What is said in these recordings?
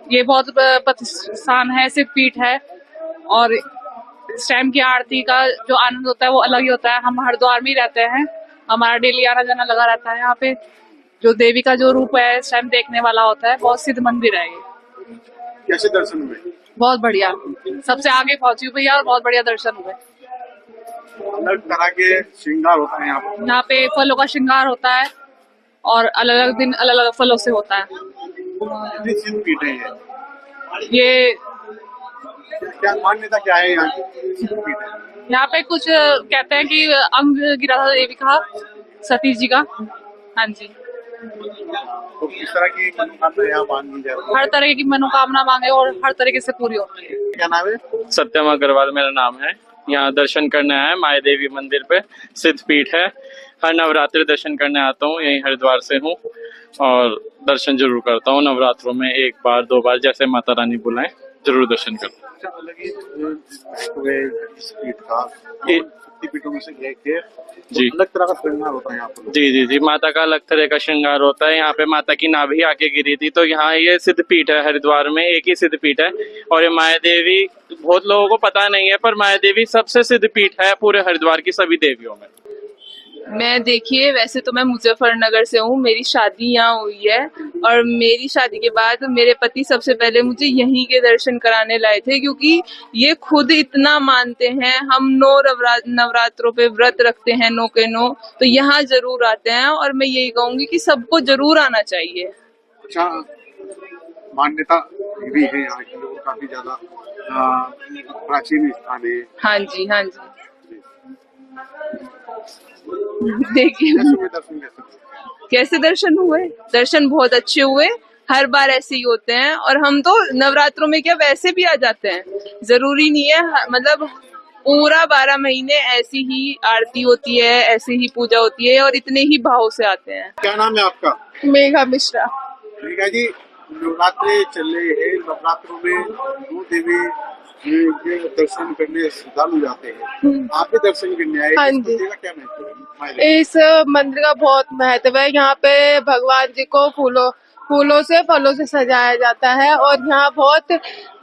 ये बहुत प्रतिष्ठान है, सिद्धपीठ है। और इस टाइम की आरती का जो आनंद होता है वो अलग ही होता है। हम हरिद्वार में ही रहते हैं, हमारा डेली आना जाना लगा रहता है यहाँ पे। जो देवी का जो रूप है इस टाइम देखने वाला होता है। बहुत सिद्ध मंदिर है ये। कैसे दर्शन हुए? बहुत बढ़िया, सबसे आगे पहुंची हुई भैया और बहुत बढ़िया दर्शन हुए। अलग तरह के श्रृंगार होता है यहाँ पर। यहाँ पे फलों का श्रृंगार होता है और अलग अलग दिन अलग अलग फलों से होता है। कितनी सिद्ध पीठ है ये क्या मान्यता क्या है यहाँ की सिद्ध पीठ है? यहाँ पे कुछ कहते हैं कि अंग गिरा था देवी का, सती जी का। हाँ जी। तो किस तरह की मनोकामना यहाँ मांगी जाती है? हर तरह की मनोकामना मांगे और हर तरीके से पूरी होती है। क्या नाम है? सत्यम अग्रवाल मेरा नाम है। यहाँ दर्शन करने आए माया देवी मंदिर पे, सिद्ध पीठ है। हर नवरात्रि दर्शन करने आता हूँ, यहीं हरिद्वार से हूँ और दर्शन जरूर करता हूँ। नवरात्रों में एक बार दो बार जैसे माता रानी बुलाएं जरूर दर्शन करता हूँ। अलग ही इस पीठ का पीठों में से एक है, जी। अलग तरह का श्रृंगार होता है यहाँ पर। जी जी जी, माता का अलग तरह का श्रृंगार होता है। यहाँ पे माता की नाभि आके गिरी थी, तो यहाँ ये सिद्ध पीठ है। हरिद्वार में एक ही सिद्ध पीठ है और ये माया देवी बहुत लोगों को पता नहीं है, पर माया देवी सबसे सिद्ध पीठ है पूरे हरिद्वार की सभी देवियों में। मैं देखिए, वैसे तो मैं मुजफ्फरनगर से हूँ, मेरी शादी यहाँ हुई है और मेरी शादी के बाद मेरे पति सबसे पहले मुझे यहीं के दर्शन कराने लाए थे, क्योंकि ये खुद इतना मानते हैं। हम 9 नवरात्रों पे व्रत रखते हैं, 9 के 9, तो यहाँ जरूर आते हैं और मैं यही कहूंगी कि सबको जरूर आना चाहिए। अच्छा, मान्यता भी है यहाँ की, लोग काफी ज्यादा प्राचीन स्थान है। हाँ जी, हाँ जी। देखिए कैसे दर्शन हुए। दर्शन बहुत अच्छे हुए, हर बार ऐसे ही होते हैं और हम तो नवरात्रों में क्या वैसे भी आ जाते हैं, जरूरी नहीं है। मतलब पूरा 12 महीने ऐसी ही आरती होती है, ऐसी ही पूजा होती है और इतने ही भाव से आते हैं। क्या नाम है आपका? मेघा मिश्रा। मेघा जी, नवरात्रे चल रहे हैं, नवरात्रों में दो देवी के दर्शन करने श्रद्धालु जाते हैं, आप भी दर्शन करने आए। हाँ इस जी। मंदिर का क्या महत्व है? इस मंदिर का बहुत महत्व है। यहाँ पे भगवान जी को फूलों से फलों से सजाया जाता है और यहाँ बहुत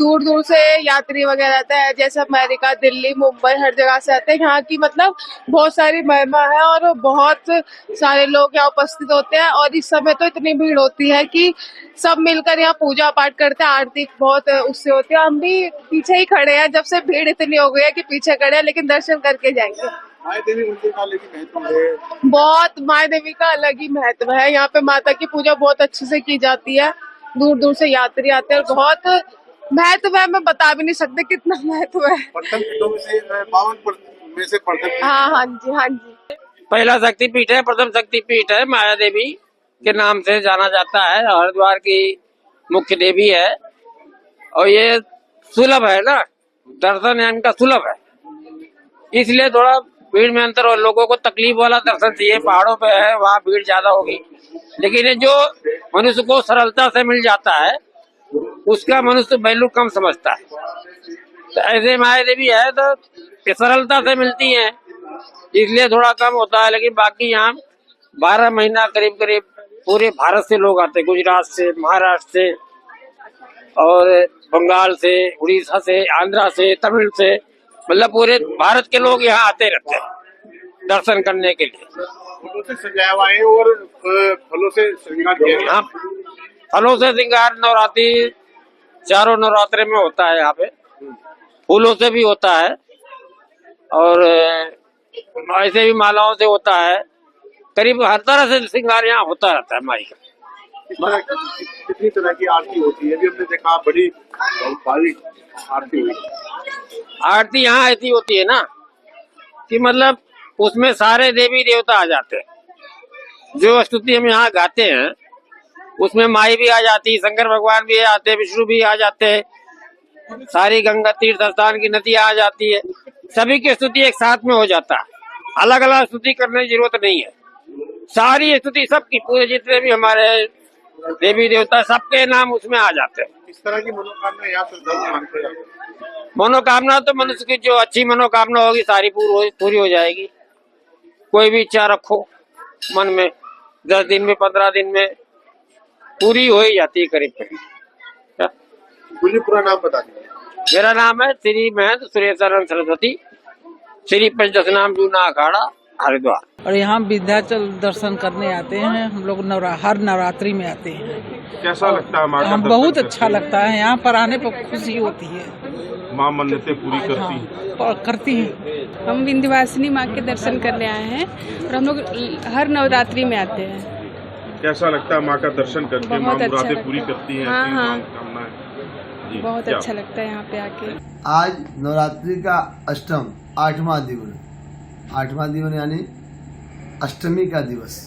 दूर दूर से यात्री वगैरह आते हैं, जैसे अमेरिका, दिल्ली, मुंबई, हर जगह से आते हैं। यहाँ की मतलब बहुत सारी महिमा है और बहुत सारे लोग यहाँ उपस्थित होते हैं और इस समय तो इतनी भीड़ होती है कि सब मिलकर यहाँ पूजा पाठ करते हैं। आरती बहुत उससे होती है। हम भी पीछे ही खड़े हैं, जब से भीड़ इतनी हो गई है कि पीछे खड़े हैं, लेकिन दर्शन करके जाएंगे। माया देवी मंदिर का अलग ही महत्व है। बहुत माया देवी का अलग ही महत्व है। यहाँ पे माता की पूजा बहुत अच्छे से की जाती है, दूर दूर से यात्री आते हैं और बहुत महत्व है। मैं बता भी नहीं सकते कितना महत्व है। प्रथम पीठों में से 52 में से प्रथम पीठ। हाँ हाँ जी, हाँ जी। पहला शक्तिपीठ है, प्रथम शक्तिपीठ है, माया देवी के नाम से जाना जाता है। हरिद्वार की मुख्य देवी है और ये सुलभ है ना, दर्शन इनका सुलभ है, इसलिए थोड़ा भीड़ में अंतर और लोगों को तकलीफ वाला दर्शन चाहिए। पहाड़ों पे है, वहाँ भीड़ ज्यादा होगी, लेकिन ये जो मनुष्य को सरलता से मिल जाता है उसका मनुष्य वैल्यू कम समझता है। तो ऐसे माया देवी है तो ये सरलता से मिलती है, इसलिए थोड़ा कम होता है। लेकिन बाकी यहाँ 12 महीना करीब करीब पूरे भारत से लोग आते हैं, गुजरात से, महाराष्ट्र से और बंगाल से, उड़ीसा से, आंध्रा से, तमिल से, मतलब पूरे भारत के लोग यहाँ आते रहते हैं दर्शन करने के लिए। फूलों से सजाया हुआ है और फलों से श्रृंगार किया गया है। फलों से श्रृंगार नवरात्रि चारों नवरात्रे में होता है। यहाँ पे फूलों से भी होता है और ऐसे भी मालाओं से होता है। करीब हर तरह से श्रृंगार यहाँ होता रहता है माई का। कितनी तरह की आरती होती है? अभी हमने देखा बड़ी भारी आरती हुई। आरती यहाँ ऐसी होती है ना कि मतलब उसमें सारे देवी देवता आ जाते हैं। जो स्तुति हम यहाँ गाते हैं उसमें माई भी आ जाती है, शंकर भगवान भी आते हैं, विष्णु भी आ जाते हैं, सारी गंगा तीर्थ स्थान की नदियाँ आ जाती है। सभी की स्तुति एक साथ में हो जाता है, अलग अलग स्तुति करने की जरूरत नहीं है। सारी स्तुति सबकी, पूरे जितने भी हमारे देवी देवता सबके नाम उसमें आ जाते हैं। इस तरह की मनोकामना यहाँ श्रद्धालु मानते हैं। मनोकामना तो मनुष्य की जो अच्छी मनोकामना होगी सारी पूरी हो जाएगी। कोई भी इच्छा रखो मन में, 10 दिन में, 15 दिन में पूरी हो ही जाती है करीब करीब। मुझे पूरा नाम बता दीजिए। मेरा नाम है श्री महंत सुरेशानंद सरस्वती, श्री पंचदशनाम जूना अखाड़ा हरिद्वार। और यहाँ विंध्याचल दर्शन करने आते हैं हम लोग। हर नवरात्रि में आते हैं। कैसा लगता है माँ का दर्शन बहुत करके? अच्छा लगता है। यहाँ पर आने पर खुशी होती है। माँ मन्नतें पूरी करती हैं। और करती हैं। हम विंध्यवासिनी माँ के दर्शन करने आए हैं और हम लोग हर नवरात्रि में आते हैं। कैसा लगता है माँ का दर्शन करके? माँ बहुत अच्छा मुरादें लगता पूरी है। करती हैं, हाँ, अपनी हाँ। मनोकामनाएं। जी, बहुत क्या? अच्छा लगता है यहाँ पे आके। आज नवरात्रि का अष्टम 8वां दिवस, 8वां दिवस यानी अष्टमी का दिवस,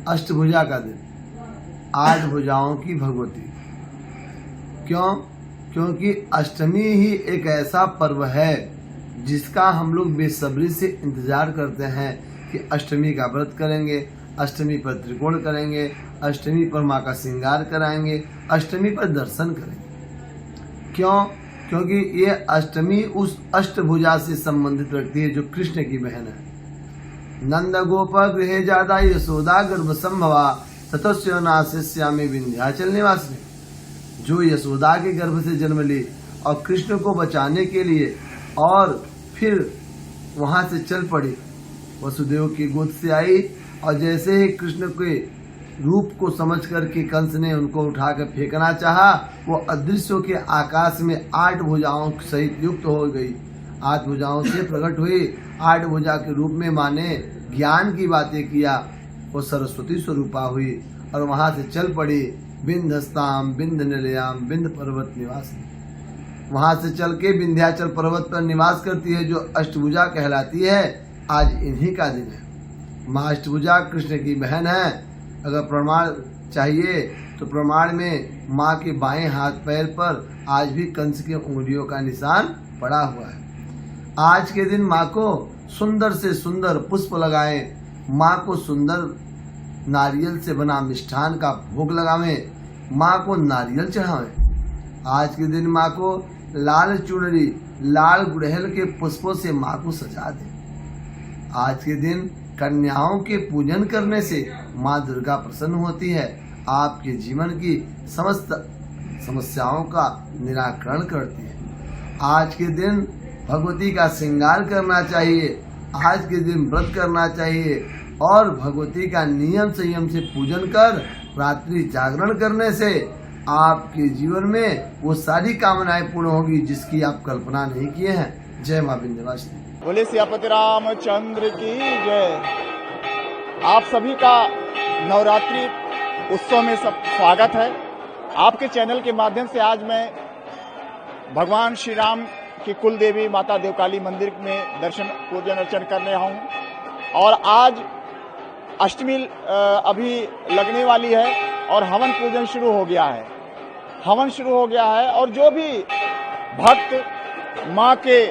अष्टभुजा का दिन, 8 भुजाओं की भगवती। क्यों? क्योंकि अष्टमी ही एक ऐसा पर्व है जिसका हम लोग बेसब्री से इंतजार करते हैं कि अष्टमी का व्रत करेंगे, अष्टमी पर त्रिकोण करेंगे, अष्टमी पर माँ का श्रृंगार कराएंगे, अष्टमी पर दर्शन करेंगे। क्यों? क्योंकि ये अष्टमी उस अष्टभुजा से संबंधित रखती है जो कृष्ण की बहन है। नंद गोप गृहे जादा यशोदा गर्भ संभवा ततस्य नाशिष्यामि विंध्याचल निवासिनी। जो यशोदा के गर्भ से जन्म ली और कृष्ण को बचाने के लिए और फिर वहां से चल पड़ी, वसुदेव की गोद से आई और जैसे ही कृष्ण के रूप को समझ करके कंस ने उनको उठाकर फेंकना चाहा, वो अदृश्यों के आकाश में 8 भुजाओं सहित युक्त हो गई। 8 भुजाओं से प्रकट हुई। 8 भुजा के रूप में माँ ने ज्ञान की बातें किया। वो सरस्वती स्वरूपा हुई और वहां से चल पड़ी। बिंदस्ताम बिंद निलयाम बिंद पर्वत निवासिनी। वहां से चल के विंध्याचल पर्वत पर निवास करती है जो अष्टभुजा कहलाती है। आज इन्हीं का दिन है। माँ अष्टभुजा कृष्ण की बहन है। अगर प्रमाण चाहिए तो प्रमाण में माँ के बाएं हाथ पैर पर आज भी कंस की उंगलियों का निशान पड़ा हुआ है। आज के दिन माँ को सुंदर से सुंदर पुष्प लगाएं, माँ को सुंदर नारियल से बना मिष्ठान का भोग लगावें, माँ को नारियल चढ़ावें। आज के दिन माँ को लाल चुनरी लाल गुड़हल के पुष्पों से माँ को सजा दें। आज के दिन कन्याओं के पूजन करने से माँ दुर्गा प्रसन्न होती है, आपके जीवन की समस्त समस्याओं का निराकरण करती है। आज के दिन भगवती का श्रृंगार करना चाहिए, आज के दिन व्रत करना चाहिए और भगवती का नियम संयम से पूजन कर रात्रि जागरण करने से आपके जीवन में वो सारी कामनाएं पूर्ण होगी जिसकी आप कल्पना नहीं किए हैं। जय मां विंध्यवासिनी। बोले सियापति रामचंद्र की जय। आप सभी का नवरात्रि उत्सव में सब स्वागत है। आपके चैनल के माध्यम से आज मैं भगवान श्री राम की कुल देवी माता देवकाली मंदिर में दर्शन पूजन अर्चन करने आया हूँ। और आज अष्टमी अभी लगने वाली है और हवन पूजन शुरू हो गया है। हवन शुरू हो गया है और जो भी भक्त माँ के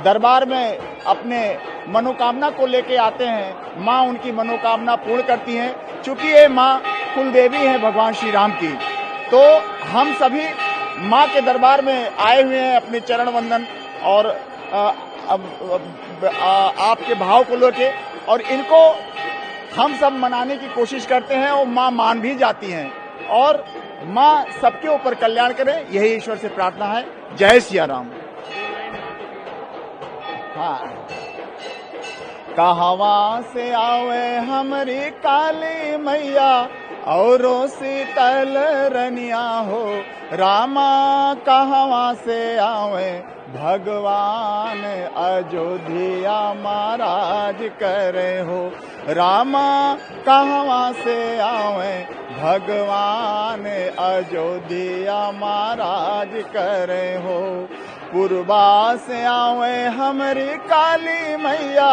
दरबार में अपने मनोकामना को लेके आते हैं, माँ उनकी मनोकामना पूर्ण करती हैं। चूंकि ये माँ कुल देवी है भगवान श्री राम की, तो हम सभी माँ के दरबार में आए हुए हैं अपने चरण वंदन और आपके भाव को लेके, और इनको हम सब मनाने की कोशिश करते हैं और माँ मान भी जाती हैं और माँ सबके ऊपर कल्याण करे, यही ईश्वर से प्रार्थना है। जय सिया राम। हाँ, कहवा से आवे हमारी काली मैया और शीतल रनिया हो, रामा कहवा से आवे भगवान अयोध्या महाराज करे हो, रामा कहवा से आवे भगवान अयोध्या महाराज करे हो। पूर्वा से आवे हमारी काली मैया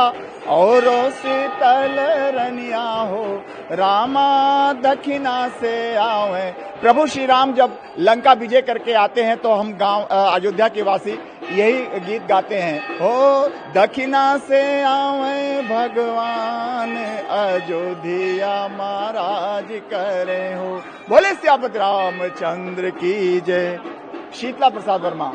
और शीतल रनिया हो, रामा दक्षिणा से आवे। प्रभु श्री राम जब लंका विजय करके आते हैं तो हम गांव अयोध्या के वासी यही गीत गाते हैं, हो दक्षिणा से आवे भगवान अयोध्या महाराज करे हो। बोले सियापति रामचंद्र की जय। शीतला प्रसाद वर्मा।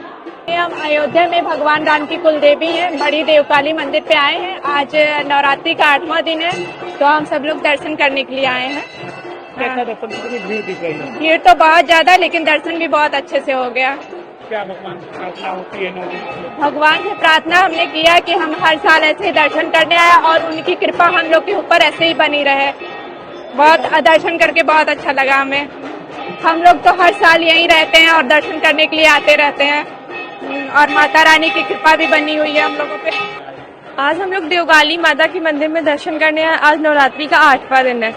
हम अयोध्या में भगवान राम की कुल देवी हैं, बड़ी देवकाली मंदिर पे आए हैं। आज नवरात्रि का 8वां दिन है तो हम सब लोग दर्शन करने के लिए आए हैं। कैसा दर्शन कितनी भीड़ दिख रही है? भीड़ तो बहुत ज्यादा, लेकिन दर्शन भी बहुत अच्छे से हो गया। क्या भगवान की प्रार्थना होती है 9 दिन में? भगवान से प्रार्थना हमने किया कि हम हर साल ऐसे ही दर्शन करने आए और उनकी कृपा हम लोग के ऊपर ऐसे ही बनी रहे। बहुत दर्शन करके बहुत अच्छा लगा हमें। हम लोग तो हर साल यहीं रहते हैं और दर्शन करने के लिए आते रहते हैं और माता रानी की कृपा भी बनी हुई है हम लोगों पे। आज हम लोग देवकाली माता के मंदिर में दर्शन करने आए। आज नवरात्रि का 8वां दिन है।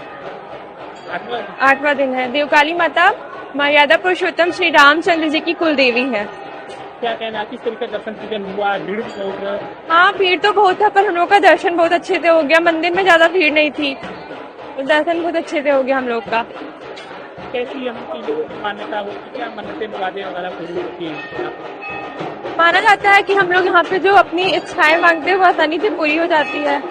8वां दिन है। देवकाली माता मर्यादा पुरुषोत्तम श्री रामचंद्र जी की कुल देवी है। क्या कहना, किस तरीके का दर्शन पूजन हुआ? भीड़ भी बहुत है। हाँ, भीड़ तो बहुत था, पर हम लोग का दर्शन बहुत अच्छे से हो गया। मंदिर में ज्यादा भीड़ नहीं थी, दर्शन बहुत अच्छे से हो गया हम लोग का। कैसी हम चीजों की मान्यता होती है? क्या मन्नतें मुरादें वगैरह पूरी होती है? माना जाता है कि हम लोग यहाँ पे जो अपनी इच्छाएं मांगते हैं वो आसानी से पूरी हो जाती है।